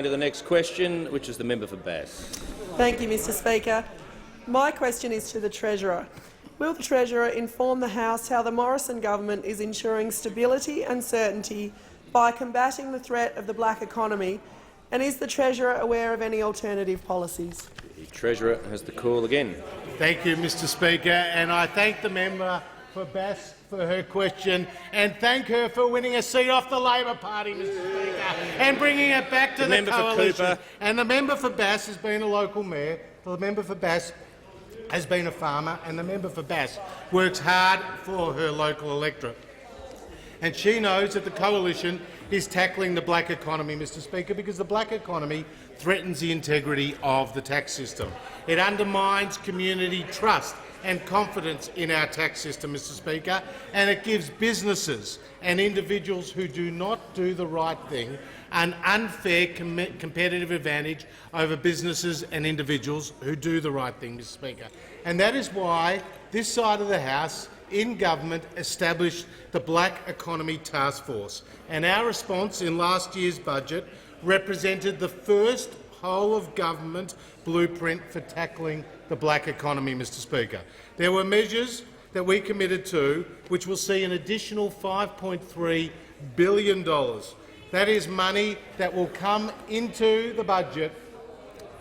To the next question, which is the member for Bass. Thank you, Mr Speaker. My question is to the Treasurer. Will the Treasurer inform the House how the Morrison government is ensuring stability and certainty by combating the threat of the black economy, and is the Treasurer aware of any alternative policies? The Treasurer has the call again. Thank you, Mr Speaker, and I thank the member for Bass for her question and thank her for winning a seat off the Labor Party, Mr Speaker, and bringing it back to the coalition. And the member for Bass has been a local mayor, the member for Bass has been a farmer, and the member for Bass works hard for her local electorate. And she knows that the coalition is tackling the black economy, Mr Speaker, because the black economy threatens the integrity of the tax system. It undermines community trust and confidence in our tax system, Mr Speaker, and it gives businesses and individuals who do not do the right thing an unfair competitive advantage over businesses and individuals who do the right thing, Mr Speaker. And that is why this side of the House in government established the Black Economy Task Force, and our response in last year's budget represented the first whole-of-government blueprint for tackling the black economy, Mr Speaker. There were measures that we committed to which will see an additional $5.3 billion. That is money that will come into the budget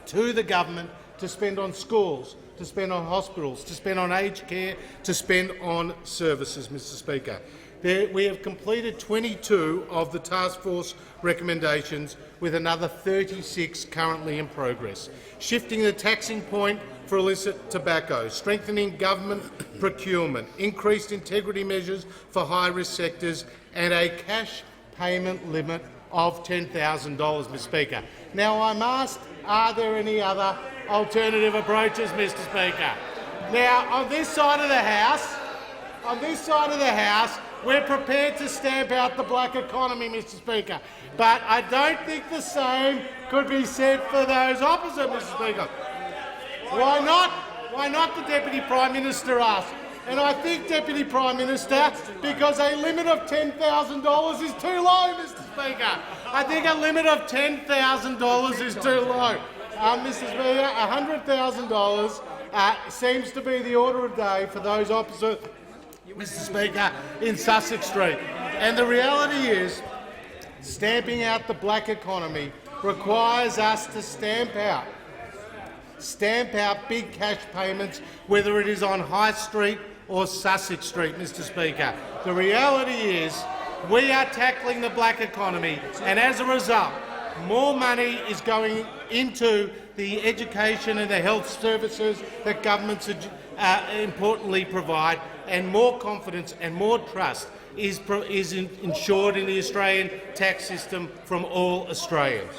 to the government to spend on schools, to spend on hospitals, to spend on aged care, to spend on services, Mr Speaker. We have completed 22 of the task force recommendations, with another 36 currently in progress. Shifting the taxing point for illicit tobacco, strengthening government procurement, increased integrity measures for high-risk sectors, and a cash payment limit of $10,000, Mr Speaker. Now, I'm asked, are there any other alternative approaches, Mr Speaker? Now, on this side of the House, we're prepared to stamp out the black economy, Mr Speaker, but I don't think the same could be said for those opposite, Mr Speaker. Why not? Why not, the Deputy Prime Minister asked. And I think, Deputy Prime Minister, because a limit of $10,000 is too low, Mr Speaker. I think a limit of $10,000 is too low. Mr Speaker, $100,000 seems to be the order of day for those opposite, Mr Speaker, in Sussex Street. And the reality is, stamping out the black economy requires us to stamp out big cash payments, whether it is on High Street or Sussex Street, Mr Speaker. The reality is we are tackling the black economy, and as a result, more money is going into the education and the health services that governments importantly provide, and more confidence and more trust is ensured in the Australian tax system from all Australians.